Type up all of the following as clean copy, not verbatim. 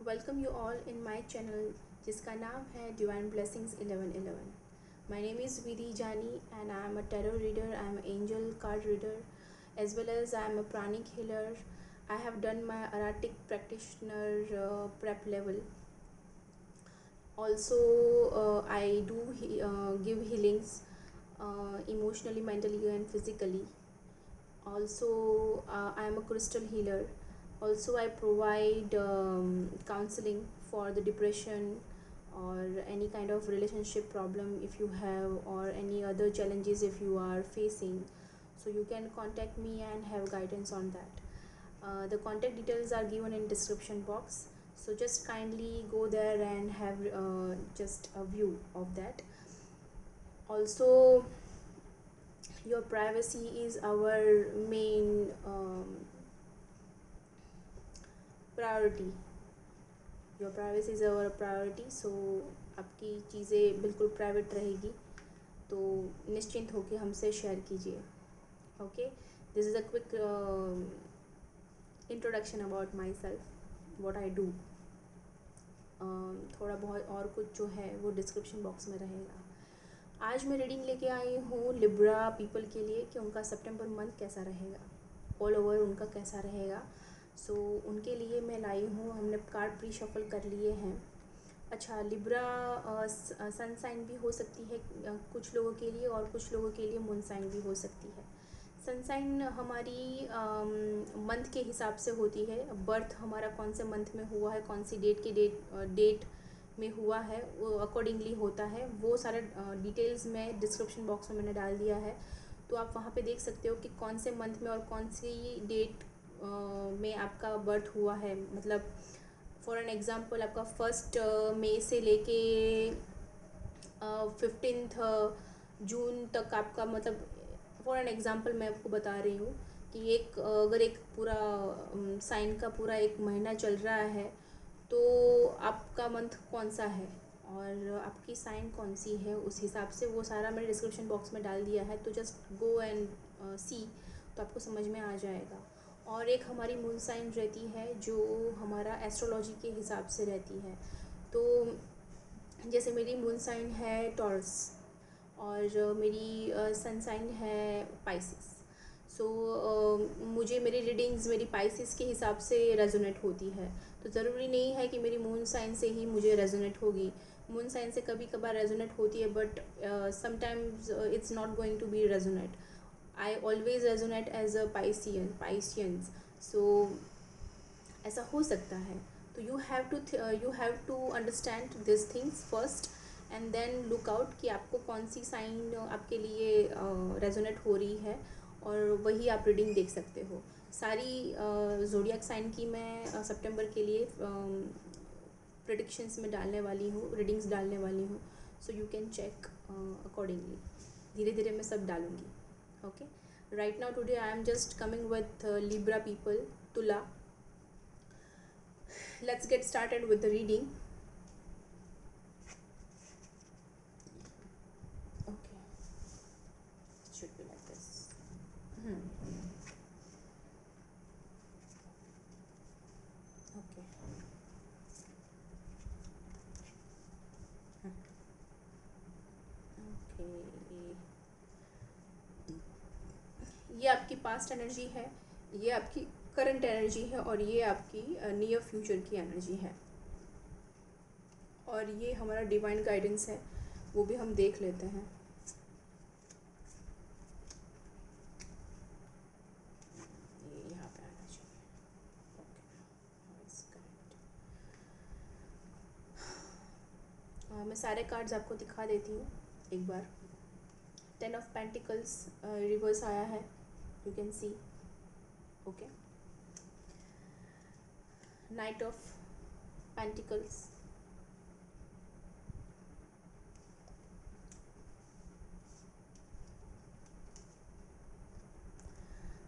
Welcome you all in my channel जिसका नाम है divine blessings 1111। My name is Vidhi Jani and I am a tarot reader, I am an angel card reader, as well as I am a pranic healer. I have done my erratic practitioner prep level. Also, I do give healings emotionally, mentally, and physically. Also, I am a crystal healer. Also, I provide counseling for the depression or any kind of relationship problem if you have, or any other challenges if you are facing. So you can contact me and have guidance on that. The contact details are given in description box, so just kindly go there and have just a view of that. Also, your privacy is our main priority. Your privacy is our priority. So आपकी चीज़ें बिल्कुल private रहेगी, तो निश्चिंत होकर हमसे share कीजिए. Okay, this is a quick introduction about my self, what I do. थोड़ा बहुत और कुछ जो है वो डिस्क्रिप्शन बॉक्स में रहेगा. आज मैं रीडिंग लेके आई हूँ लिब्रा पीपल के लिए कि उनका सितंबर मंथ कैसा रहेगा, ऑल ओवर उनका कैसा रहेगा. सो उनके लिए मैं लाई हूँ, हमने कार्ड प्री शफल कर लिए हैं. अच्छा, लिब्रा सन साइन भी हो सकती है कुछ लोगों के लिए, और कुछ लोगों के लिए मून साइन भी हो सकती है. सन साइन हमारी मंथ के हिसाब से होती है. बर्थ हमारा कौन से मंथ में हुआ है, कौन सी डेट में हुआ है, वो अकॉर्डिंगली होता है. वो सारे डिटेल्स में डिस्क्रिप्शन बॉक्स में मैंने डाल दिया है, तो आप वहाँ पे देख सकते हो कि कौन से मंथ में और कौन सी डेट में आपका बर्थ हुआ है. मतलब फॉर एन एग्ज़ाम्पल, आपका 1 मई से लेके 15 जून तक आपका, मतलब फॉर एन एग्ज़ाम्पल मैं आपको बता रही हूँ कि अगर एक पूरा साइन का पूरा एक महीना चल रहा है, तो आपका मंथ कौन सा है और आपकी साइन कौन सी है, उस हिसाब से वो सारा मैंने डिस्क्रिप्शन बॉक्स में डाल दिया है. तो जस्ट गो एंड सी, तो आपको समझ में आ जाएगा. और एक हमारी मून साइन रहती है जो हमारा एस्ट्रोलॉजी के हिसाब से रहती है. तो जैसे मेरी मून साइन है टॉरस, और मेरी सन साइन है पाइसिस. सो मुझे मेरी रीडिंग्स मेरी पाइसिस के हिसाब से रेजोनेट होती है. तो ज़रूरी नहीं है कि मेरी मून साइन से ही मुझे रेजोनेट होगी. मून साइन से कभी कभार रेजोनेट होती है, but sometimes it's not going to be resonate. I always resonate as a Pisceans. So ऐसा हो सकता है. तो you have to understand this things first, and then look out कि आपको कौन सी साइन आपके लिए रेजोनेट हो रही है, और वही आप रीडिंग देख सकते हो. सारी जोडियाक साइन की मैं सितंबर के लिए प्रेडिक्शंस में डालने वाली हूँ, रीडिंग्स डालने वाली हूँ. So you can check accordingly. धीरे धीरे मैं सब डालूँगी. Okay, right now today I am just coming with Libra people, Tula. Let's get started with the reading. Okay, it should be like this. Okay. Okay. ये आपकी पास्ट एनर्जी है, ये आपकी करंट एनर्जी है, और ये आपकी नियर फ्यूचर की एनर्जी है. और ये हमारा डिवाइन गाइडेंस है, वो भी हम देख लेते हैं. ये यहाँ पे आना चाहिए. Okay, it's correct. मैं सारे कार्ड्स आपको दिखा देती हूँ एक बार. 10 of Pentacles रिवर्स आया है, you can see. Okay. Knight of Pentacles,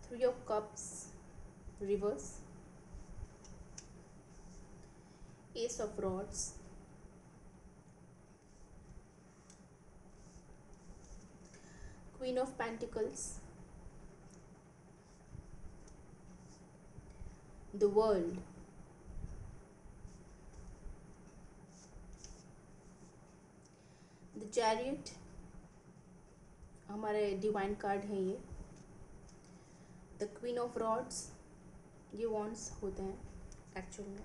3 of Cups reverse, Ace of Rods, Queen of Pentacles, the World, chariot हमारे डिवाइन कार्ड है ये। द क्वीन ऑफ रॉड्स, ये वॉन्ड्स होते हैं एक्चुअल में।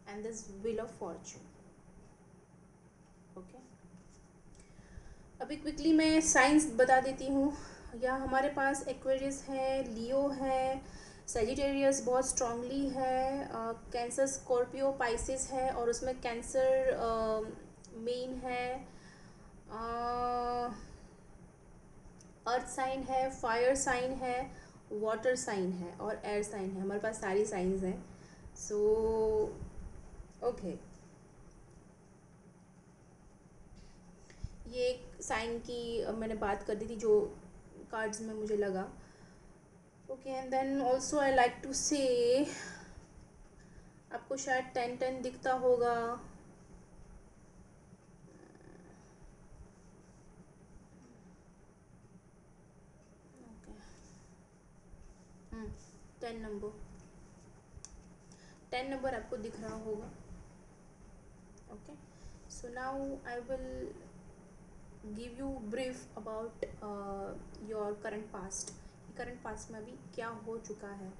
And this wheel of Fortune. Okay, अभी quickly मैं science बता देती हूँ। यहाँ हमारे पास एक्वेरियस है, लियो है, सेजिटेरियस बहुत स्ट्रांगली है, कैंसर, स्कॉर्पियो, पाइसिस है, और उसमें कैंसर मेन है, अर्थ साइन है, फायर साइन है, वाटर साइन है और एयर साइन है। हमारे पास सारी साइंस हैं। सो ओके, ये एक साइन की मैंने बात कर दी थी जो कार्ड्स में मुझे लगा। Okay, and then also I like to say, आपको शायद 10-10 दिखता होगा। ओके, 10 नंबर, 10 नंबर आपको दिख रहा होगा। Okay, so now I will give you brief about your current past. Current past में अभी क्या हो चुका है।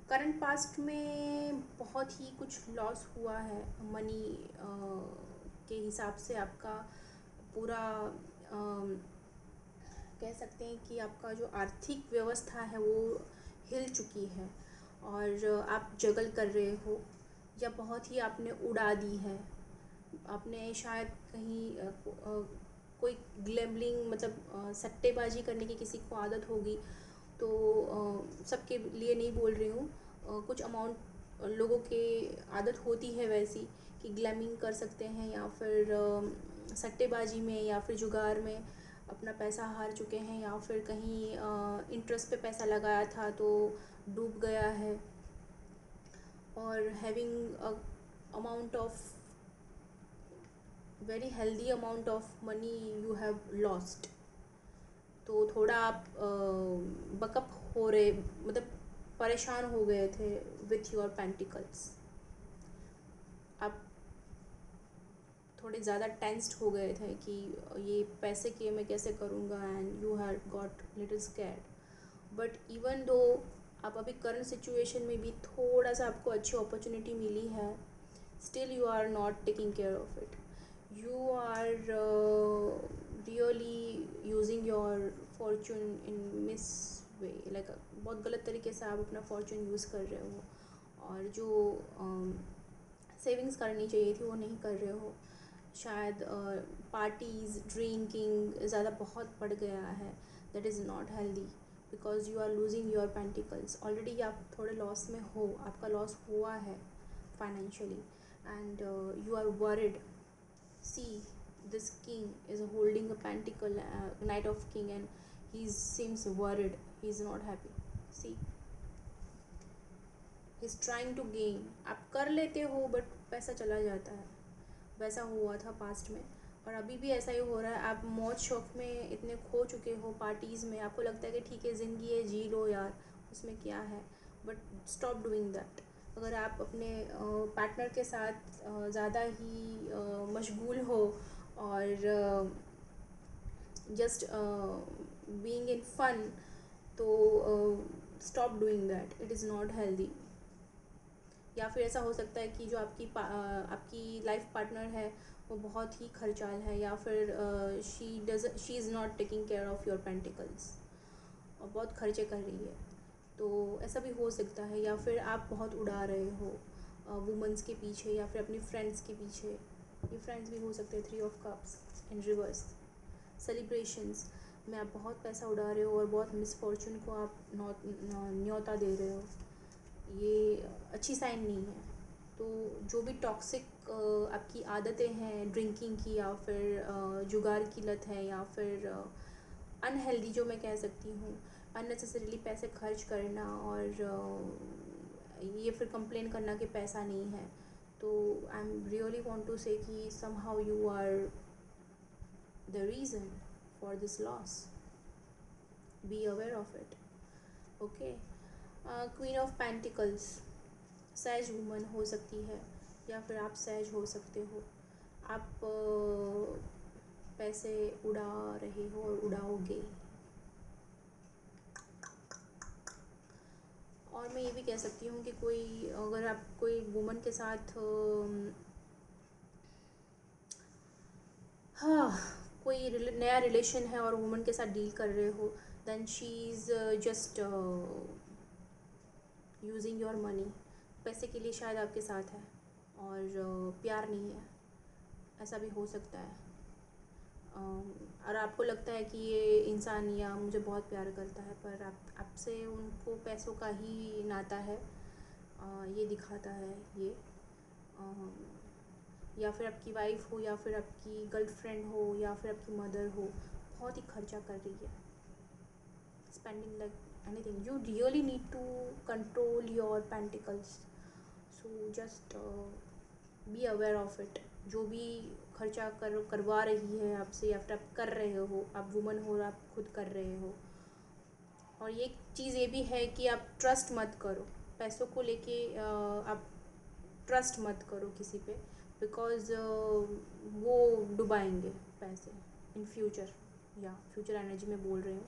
करंट पास्ट में बहुत ही कुछ लॉस हुआ है मनी के हिसाब से। आपका पूरा कह सकते हैं कि आपका जो आर्थिक व्यवस्था है वो हिल चुकी है, और आप जगल कर रहे हो, या बहुत ही आपने उड़ा दी है। आपने शायद कहीं कोई ग्लैम्बलिंग, मतलब सट्टेबाजी करने की किसी को आदत होगी, तो सबके लिए नहीं बोल रही हूँ, कुछ अमाउंट लोगों के आदत होती है वैसी कि ग्लैमिंग कर सकते हैं, या फिर सट्टेबाजी में या फिर जुगार में अपना पैसा हार चुके हैं, या फिर कहीं इंटरेस्ट पे पैसा लगाया था तो डूब गया है, और having amount of very healthy amount of money you have lost. तो थोड़ा आप बकअप हो रहे, मतलब परेशान हो गए थे विथ योर पेंटिकल्स। आप थोड़े ज़्यादा टेंस्ड हो गए थे कि ये पैसे के मैं कैसे करूँगा, and you had got little scared. But even though आप अभी करंट सिचुएशन में भी थोड़ा सा आपको अच्छी अपॉर्चुनिटी मिली है, still you are not taking care of it. You are really using your fortune in miss way, like बहुत गलत तरीके से आप अपना फॉर्चून यूज़ कर रहे हो, और जो सेविंग्स करनी चाहिए थी वो नहीं कर रहे हो। शायद पार्टीज़, ड्रिंकिंग ज़्यादा बहुत बढ़ गया है। That is not healthy, because you are losing your pentacles. Already आप थोड़े लॉस में हो, आपका लॉस हुआ है financially, and you are worried. See, this king is holding a pentacle, knight of king, and he seems worried. He's not happy. See, he's trying to gain. आप कर लेते हो बट पैसा चला जाता है। वैसा हुआ था पास्ट में, और अभी भी ऐसा ही हो रहा है। आप मौज शौक में इतने खो चुके हो, पार्टीज़ में आपको लगता है कि ठीक है ज़िंदगी है, जी लो यार, उसमें क्या है। But stop doing that. अगर आप अपने पार्टनर के साथ ज़्यादा ही मशगूल हो, और जस्ट बीइंग इन फन, तो stop doing that, it is not healthy. या फिर ऐसा हो सकता है कि जो आपकी लाइफ पार्टनर है वो बहुत ही खर्चाल है, या फिर she is not taking care of your pentacles, और बहुत खर्चे कर रही है। तो ऐसा भी हो सकता है। या फिर आप बहुत उड़ा रहे हो वुमेंस के पीछे, या फिर अपनी फ्रेंड्स के पीछे। ये फ्रेंड्स भी हो सकते हैं। 3 of cups in reverse. Celebrations में आप बहुत पैसा उड़ा रहे हो, और बहुत मिसफॉर्चून को आप न्योता दे रहे हो। ये अच्छी साइन नहीं है। तो जो भी टॉक्सिक आपकी आदतें हैं, ड्रिंकिंग की, या फिर जुगार की लत है, या फिर अनहेल्दी जो मैं कह सकती हूँ, अननेसेसरीली पैसे खर्च करना, और ये फिर कंप्लेन करना कि पैसा नहीं है। तो I am really want to say कि somehow you are the reason for this loss. Be aware of it. Okay, queen of pentacles says woman हो सकती है, या फिर आप सैज हो सकते हो। आप पैसे उड़ा रहे हो और उड़ाओगे। और मैं ये भी कह सकती हूँ कि कोई अगर आप कोई वुमन के साथ हाँ कोई नया रिलेशन है और वुमन के साथ डील कर रहे हो, then she is just using your money. पैसे के लिए शायद आपके साथ है और प्यार नहीं है, ऐसा भी हो सकता है। और आपको लगता है कि ये इंसान या मुझे बहुत प्यार करता है, पर आपसे उनको पैसों का ही नाता है, ये दिखाता है ये। या फिर आपकी वाइफ हो या फिर आपकी गर्लफ्रेंड हो या फिर आपकी मदर हो, बहुत ही खर्चा कर रही है, spending like anything. You really need to control your pentacles, so just be aware of it. जो भी खर्चा करवा रही है आपसे या फिर आप कर रहे हो, आप वुमन हो और आप खुद कर रहे हो। और ये चीज़ ये भी है कि आप ट्रस्ट मत करो पैसों को लेके, आप ट्रस्ट मत करो किसी पे, बिकॉज़ वो डुबाएंगे पैसे इन फ्यूचर, या फ्यूचर एनर्जी में बोल रही हूँ।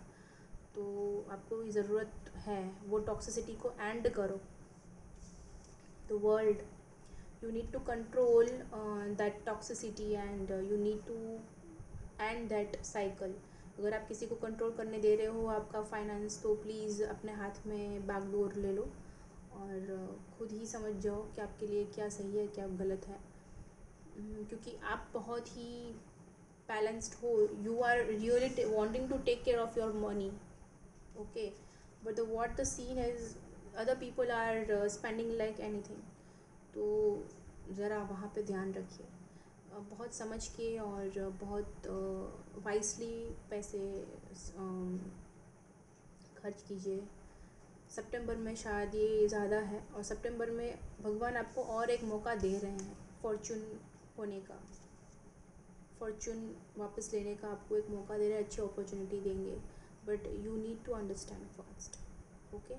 तो आपको ज़रूरत है वो टॉक्सिसिटी को एंड करो। The world, you need to control that toxicity and you need to end that cycle। अगर आप किसी को कंट्रोल करने दे रहे हो आपका फाइनेंस, तो प्लीज़ अपने हाथ में बागडोर ले लो और खुद ही समझ जाओ कि आपके लिए क्या सही है क्या गलत है। क्योंकि आप बहुत ही बैलेंस्ड हो, you are really wanting to take care of your money, okay, but the what the scene is other people are spending like anything. तो ज़रा वहाँ पे ध्यान रखिए, बहुत समझ के और बहुत वाइसली पैसे खर्च कीजिए। सितंबर में शायद ये ज़्यादा है, और सितंबर में भगवान आपको और एक मौका दे रहे हैं फॉर्चून होने का, फॉर्चून वापस लेने का आपको एक मौका दे रहे हैं, अच्छी अपॉर्चुनिटी देंगे, but you need to understand first, okay.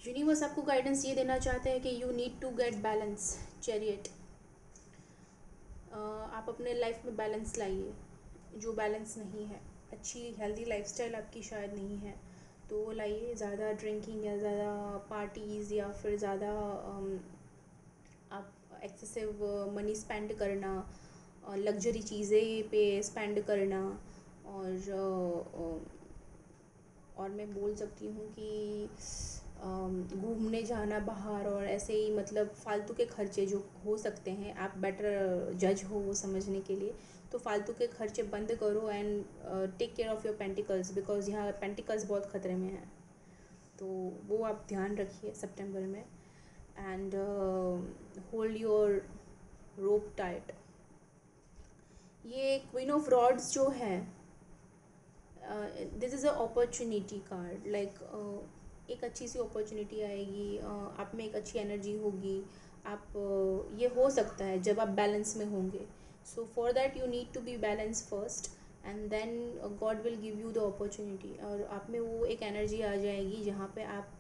Universe आपको गाइडेंस ये देना चाहते हैं कि you need to get balance, chariot. आप अपने लाइफ में बैलेंस लाइए, जो बैलेंस नहीं है, अच्छी हेल्दी लाइफस्टाइल आपकी शायद नहीं है तो वो लाइए। ज़्यादा ड्रिंकिंग या ज़्यादा पार्टीज़ या फिर ज़्यादा आप एक्सेसिव मनी स्पेंड करना, लग्जरी चीज़ें पे स्पेंड करना, और मैं बोल सकती हूँ कि घूमने जाना बाहर और ऐसे ही मतलब फालतू के खर्चे जो हो सकते हैं, आप बेटर जज हो वो समझने के लिए, तो फालतू के खर्चे बंद करो and take care of your pentacles, because यहाँ पेंटिकल्स बहुत ख़तरे में हैं। तो वो आप ध्यान रखिए सितंबर में, and hold your rope tight. ये क्वीन ऑफ रॉड्स जो है, this is a opportunity card, like एक अच्छी सी अपॉर्चुनिटी आएगी, आप में एक अच्छी एनर्जी होगी, आप ये हो सकता है जब आप बैलेंस में होंगे। So for that you need to be balance first and then God will give you the opportunity, और आप में वो एक एनर्जी आ जाएगी जहाँ पे आप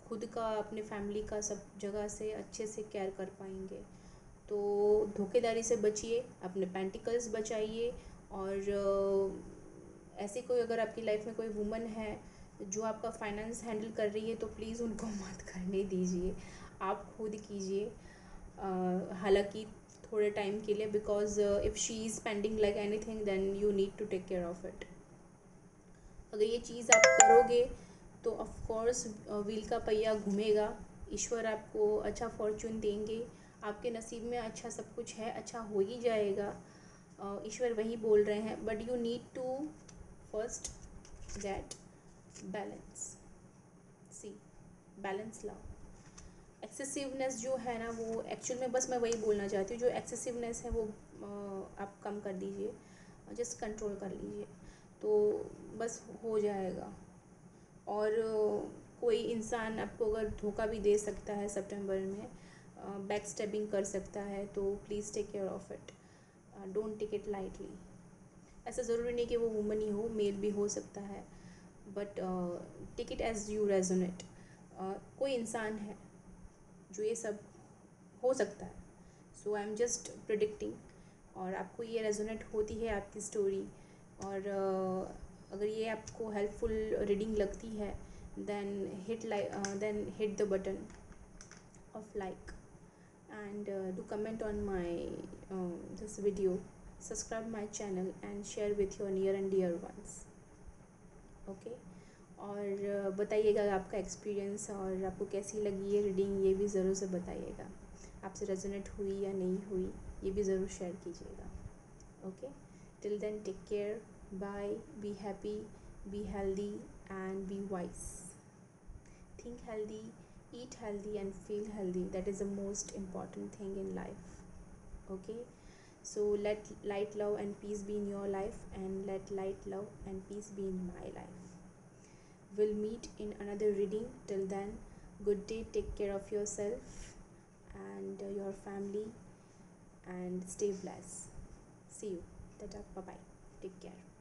खुद का अपने फैमिली का सब जगह से अच्छे से केयर कर पाएंगे। तो धोखेधारी से बचिए, अपने पेंटिकल्स बचाइए, और ऐसे कोई अगर आपकी लाइफ में कोई वुमन है जो आपका फाइनेंस हैंडल कर रही है तो प्लीज़ उनको मत करने दीजिए, आप खुद कीजिए, हालांकि थोड़े टाइम के लिए, because if she is spending like anything then you need to take care of it. अगर ये चीज़ आप करोगे तो ऑफ कोर्स व्हील का पहिया घूमेगा, ईश्वर आपको अच्छा फॉर्चून देंगे, आपके नसीब में अच्छा सब कुछ है, अच्छा हो ही जाएगा, ईश्वर वही बोल रहे हैं, but you need to first get balance, see balance लाओ। एक्सेसिवनेस जो है ना, वो एक्चुअल में बस मैं वही बोलना चाहती हूँ, जो एक्सेसिवनेस है वो आप कम कर दीजिए, जस्ट कंट्रोल कर लीजिए, तो बस हो जाएगा। और कोई इंसान आपको अगर धोखा भी दे सकता है सितंबर में, बैक स्टेबिंग कर सकता है, तो please take care of it, don't take it lightly. ऐसा ज़रूरी नहीं कि वो वुमन ही हो, मेल भी हो सकता है, but take it as you resonate. कोई इंसान है जो ये सब हो सकता है, so I am just predicting, और आपको ये रेजोनेट होती है आपकी स्टोरी, और अगर ये आपको हेल्पफुल रीडिंग लगती है, then hit the button of like, and do comment on my this video, subscribe my channel and share with your near and dear ones. Okay और बताइएगा आपका एक्सपीरियंस, और आपको कैसी लगी ये रीडिंग, ये भी ज़रूर से बताइएगा, आपसे रेजोनेट हुई या नहीं हुई, ये भी ज़रूर शेयर कीजिएगा. Okay, till then take care, bye, be happy, be healthy and be wise. Think healthy, eat healthy and feel healthy. That is the most important thing in life. Okay, so let light, love and peace be in your life, and let light, love and peace be in my life. We'll meet in another reading. Till then, good day, take care of yourself and your family, and stay blessed. See you. Tata, bye bye, take care.